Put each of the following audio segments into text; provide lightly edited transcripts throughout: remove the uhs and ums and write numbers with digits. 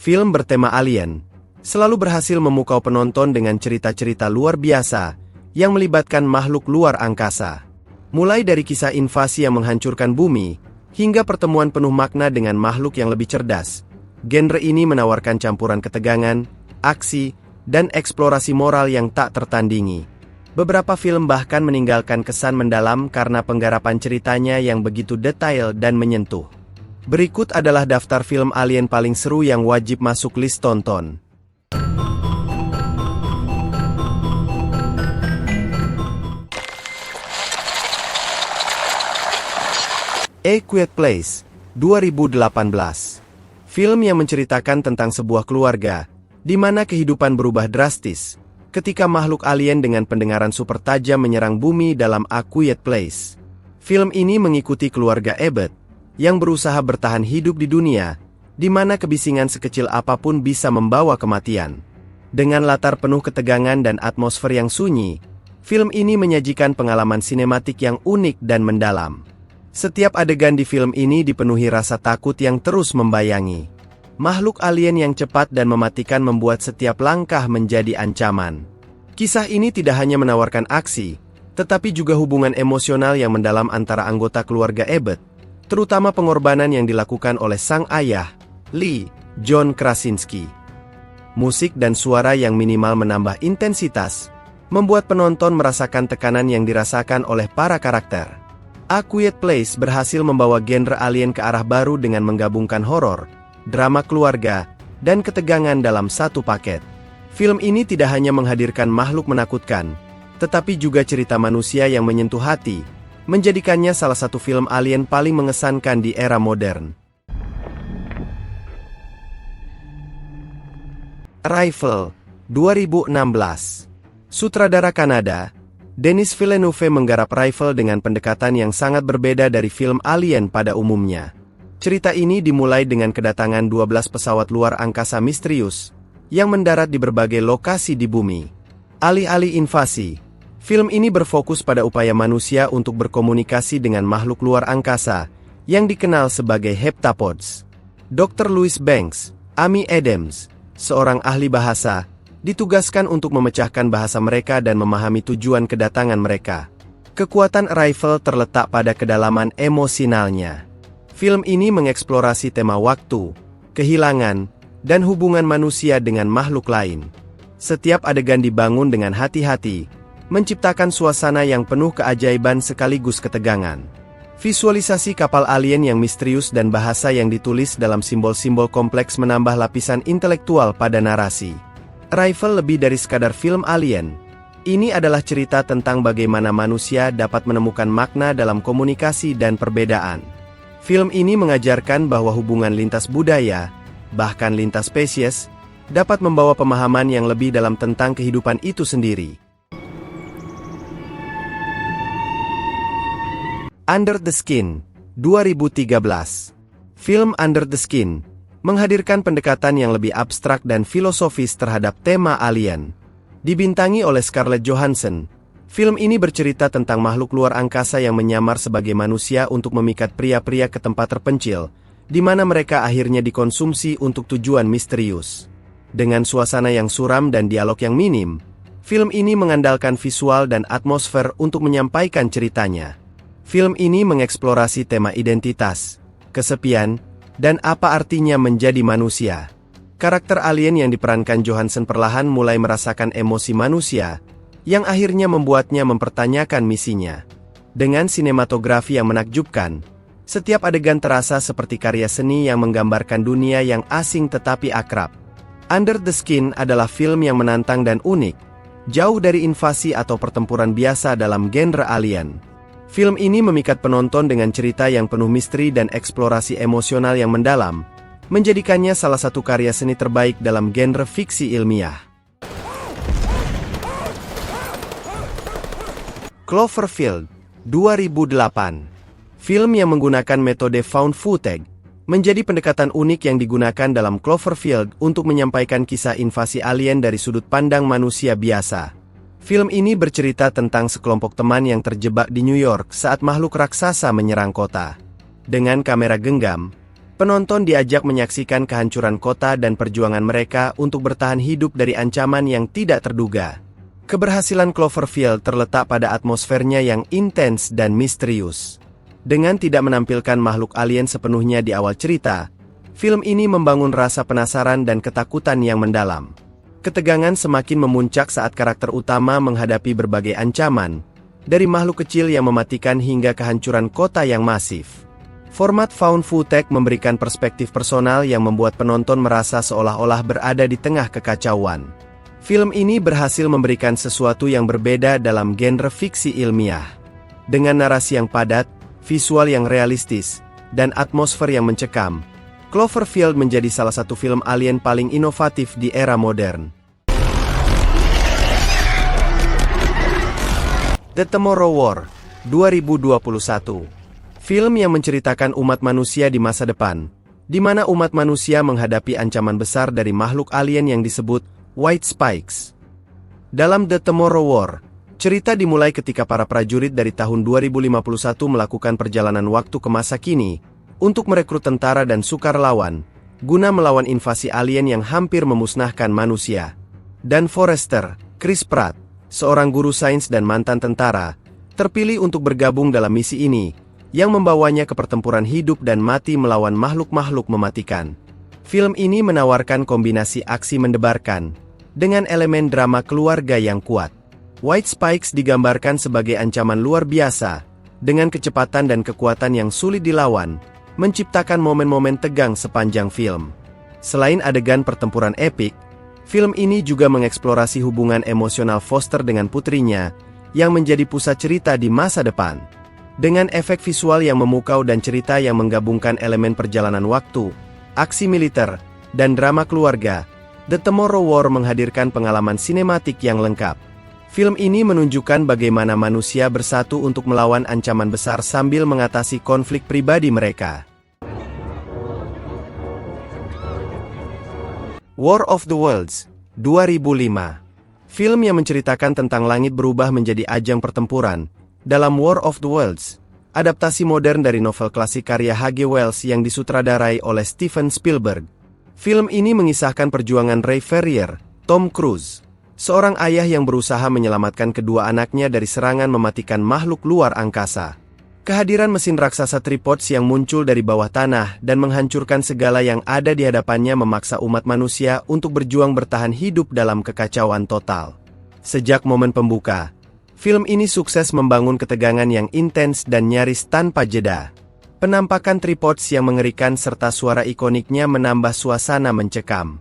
Film bertema alien selalu berhasil memukau penonton dengan cerita-cerita luar biasa yang melibatkan makhluk luar angkasa. Mulai dari kisah invasi yang menghancurkan bumi, hingga pertemuan penuh makna dengan makhluk yang lebih cerdas. Genre ini menawarkan campuran ketegangan, aksi, dan eksplorasi moral yang tak tertandingi. Beberapa film bahkan meninggalkan kesan mendalam karena penggarapan ceritanya yang begitu detail dan menyentuh. Berikut adalah daftar film alien paling seru yang wajib masuk list tonton. A Quiet Place, 2018. Film yang menceritakan tentang sebuah keluarga, di mana kehidupan berubah drastis, ketika makhluk alien dengan pendengaran super tajam menyerang bumi dalam A Quiet Place. Film ini mengikuti keluarga Abbott, yang berusaha bertahan hidup di dunia, di mana kebisingan sekecil apapun bisa membawa kematian. Dengan latar penuh ketegangan dan atmosfer yang sunyi, film ini menyajikan pengalaman sinematik yang unik dan mendalam. Setiap adegan di film ini dipenuhi rasa takut yang terus membayangi. Makhluk alien yang cepat dan mematikan membuat setiap langkah menjadi ancaman. Kisah ini tidak hanya menawarkan aksi, tetapi juga hubungan emosional yang mendalam antara anggota keluarga Abbott, terutama pengorbanan yang dilakukan oleh sang ayah, Lee John Krasinski. Musik dan suara yang minimal menambah intensitas, membuat penonton merasakan tekanan yang dirasakan oleh para karakter. A Quiet Place berhasil membawa genre alien ke arah baru dengan menggabungkan horor, drama keluarga, dan ketegangan dalam satu paket. Film ini tidak hanya menghadirkan makhluk menakutkan, tetapi juga cerita manusia yang menyentuh hati, menjadikannya salah satu film alien paling mengesankan di era modern. Arrival, 2016. Sutradara Kanada, Denis Villeneuve menggarap Arrival dengan pendekatan yang sangat berbeda dari film alien pada umumnya. Cerita ini dimulai dengan kedatangan 12 pesawat luar angkasa misterius, yang mendarat di berbagai lokasi di bumi. Alih-alih invasi, film ini berfokus pada upaya manusia untuk berkomunikasi dengan makhluk luar angkasa, yang dikenal sebagai heptapods. Dr. Louis Banks, Amy Adams, seorang ahli bahasa, ditugaskan untuk memecahkan bahasa mereka dan memahami tujuan kedatangan mereka. Kekuatan Arrival terletak pada kedalaman emosionalnya. Film ini mengeksplorasi tema waktu, kehilangan, dan hubungan manusia dengan makhluk lain. Setiap adegan dibangun dengan hati-hati, menciptakan suasana yang penuh keajaiban sekaligus ketegangan. Visualisasi kapal alien yang misterius dan bahasa yang ditulis dalam simbol-simbol kompleks menambah lapisan intelektual pada narasi. Arrival lebih dari sekadar film alien. Ini adalah cerita tentang bagaimana manusia dapat menemukan makna dalam komunikasi dan perbedaan. Film ini mengajarkan bahwa hubungan lintas budaya, bahkan lintas spesies, dapat membawa pemahaman yang lebih dalam tentang kehidupan itu sendiri. Under the Skin, 2013. Film Under the Skin menghadirkan pendekatan yang lebih abstrak dan filosofis terhadap tema alien. Dibintangi oleh Scarlett Johansson, film ini bercerita tentang makhluk luar angkasa yang menyamar sebagai manusia untuk memikat pria-pria ke tempat terpencil, di mana mereka akhirnya dikonsumsi untuk tujuan misterius. Dengan suasana yang suram dan dialog yang minim, film ini mengandalkan visual dan atmosfer untuk menyampaikan ceritanya. Film ini mengeksplorasi tema identitas, kesepian, dan apa artinya menjadi manusia. Karakter alien yang diperankan Johansson perlahan mulai merasakan emosi manusia, yang akhirnya membuatnya mempertanyakan misinya. Dengan sinematografi yang menakjubkan, setiap adegan terasa seperti karya seni yang menggambarkan dunia yang asing tetapi akrab. Under the Skin adalah film yang menantang dan unik, jauh dari invasi atau pertempuran biasa dalam genre alien. Film ini memikat penonton dengan cerita yang penuh misteri dan eksplorasi emosional yang mendalam, menjadikannya salah satu karya seni terbaik dalam genre fiksi ilmiah. Cloverfield, 2008. Film yang menggunakan metode found footage, menjadi pendekatan unik yang digunakan dalam Cloverfield untuk menyampaikan kisah invasi alien dari sudut pandang manusia biasa. Film ini bercerita tentang sekelompok teman yang terjebak di New York saat makhluk raksasa menyerang kota. Dengan kamera genggam, Penonton diajak menyaksikan kehancuran kota dan perjuangan mereka untuk bertahan hidup dari ancaman yang tidak terduga. Keberhasilan Cloverfield terletak pada atmosfernya yang intens dan misterius. Dengan tidak menampilkan makhluk alien sepenuhnya di awal cerita, film ini membangun rasa penasaran dan ketakutan yang mendalam. Ketegangan semakin memuncak saat karakter utama menghadapi berbagai ancaman, dari makhluk kecil yang mematikan hingga kehancuran kota yang masif. Format found footage memberikan perspektif personal yang membuat penonton merasa seolah-olah berada di tengah kekacauan. Film ini berhasil memberikan sesuatu yang berbeda dalam genre fiksi ilmiah. Dengan narasi yang padat, visual yang realistis, dan atmosfer yang mencekam, Cloverfield menjadi salah satu film alien paling inovatif di era modern. The Tomorrow War, 2021. Film yang menceritakan umat manusia di masa depan, di mana umat manusia menghadapi ancaman besar dari makhluk alien yang disebut White Spikes. Dalam The Tomorrow War, cerita dimulai ketika para prajurit dari tahun 2051 melakukan perjalanan waktu ke masa kini untuk merekrut tentara dan sukarelawan, guna melawan invasi alien yang hampir memusnahkan manusia. Dan Forrester, Chris Pratt, seorang guru sains dan mantan tentara, terpilih untuk bergabung dalam misi ini, yang membawanya ke pertempuran hidup dan mati melawan makhluk-makhluk mematikan. Film ini menawarkan kombinasi aksi mendebarkan, dengan elemen drama keluarga yang kuat. White Spikes digambarkan sebagai ancaman luar biasa, dengan kecepatan dan kekuatan yang sulit dilawan, menciptakan momen-momen tegang sepanjang film. Selain adegan pertempuran epik, film ini juga mengeksplorasi hubungan emosional Foster dengan putrinya, yang menjadi pusat cerita di masa depan. Dengan efek visual yang memukau dan cerita yang menggabungkan elemen perjalanan waktu, aksi militer, dan drama keluarga, The Tomorrow War menghadirkan pengalaman sinematik yang lengkap. Film ini menunjukkan bagaimana manusia bersatu untuk melawan ancaman besar sambil mengatasi konflik pribadi mereka. War of the Worlds, 2005. Film yang menceritakan tentang langit berubah menjadi ajang pertempuran. Dalam War of the Worlds, adaptasi modern dari novel klasik karya H.G. Wells yang disutradarai oleh Steven Spielberg. Film ini mengisahkan perjuangan Ray Ferrier, Tom Cruise, seorang ayah yang berusaha menyelamatkan kedua anaknya dari serangan mematikan makhluk luar angkasa. Kehadiran mesin raksasa tripods yang muncul dari bawah tanah dan menghancurkan segala yang ada di hadapannya memaksa umat manusia untuk berjuang bertahan hidup dalam kekacauan total. Sejak momen pembuka, film ini sukses membangun ketegangan yang intens dan nyaris tanpa jeda. Penampakan tripods yang mengerikan serta suara ikoniknya menambah suasana mencekam.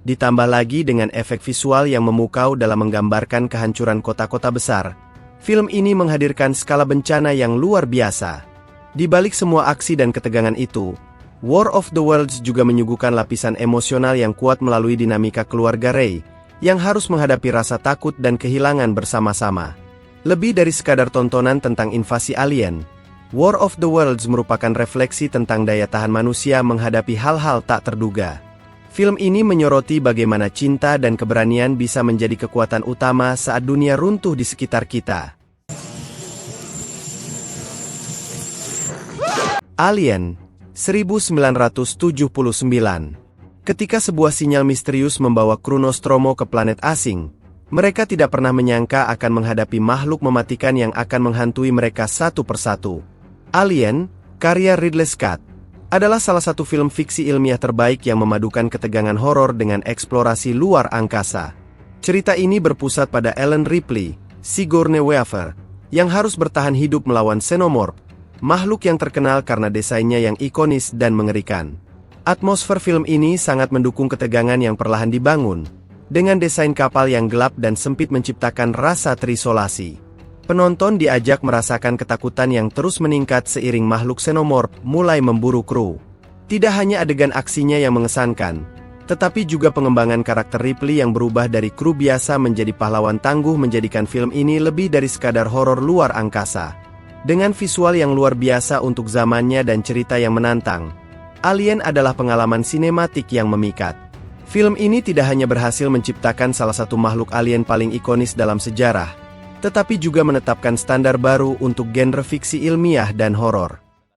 Ditambah lagi dengan efek visual yang memukau dalam menggambarkan kehancuran kota-kota besar, film ini menghadirkan skala bencana yang luar biasa. Di balik semua aksi dan ketegangan itu, War of the Worlds juga menyuguhkan lapisan emosional yang kuat melalui dinamika keluarga Ray, yang harus menghadapi rasa takut dan kehilangan bersama-sama. Lebih dari sekadar tontonan tentang invasi alien, War of the Worlds merupakan refleksi tentang daya tahan manusia menghadapi hal-hal tak terduga. Film ini menyoroti bagaimana cinta dan keberanian bisa menjadi kekuatan utama saat dunia runtuh di sekitar kita. Alien, 1979. Ketika sebuah sinyal misterius membawa kru Nostromo ke planet asing, mereka tidak pernah menyangka akan menghadapi makhluk mematikan yang akan menghantui mereka satu persatu. Alien, karya Ridley Scott, adalah salah satu film fiksi ilmiah terbaik yang memadukan ketegangan horor dengan eksplorasi luar angkasa. Cerita ini berpusat pada Ellen Ripley, Sigourney Weaver, yang harus bertahan hidup melawan xenomorph, makhluk yang terkenal karena desainnya yang ikonis dan mengerikan. Atmosfer film ini sangat mendukung ketegangan yang perlahan dibangun, dengan desain kapal yang gelap dan sempit menciptakan rasa terisolasi. Penonton diajak merasakan ketakutan yang terus meningkat seiring makhluk xenomorph mulai memburu kru. Tidak hanya adegan aksinya yang mengesankan, tetapi juga pengembangan karakter Ripley yang berubah dari kru biasa menjadi pahlawan tangguh menjadikan film ini lebih dari sekadar horor luar angkasa. Dengan visual yang luar biasa untuk zamannya dan cerita yang menantang, Alien adalah pengalaman sinematik yang memikat. Film ini tidak hanya berhasil menciptakan salah satu makhluk alien paling ikonis dalam sejarah, tetapi juga menetapkan standar baru untuk genre fiksi ilmiah dan horor.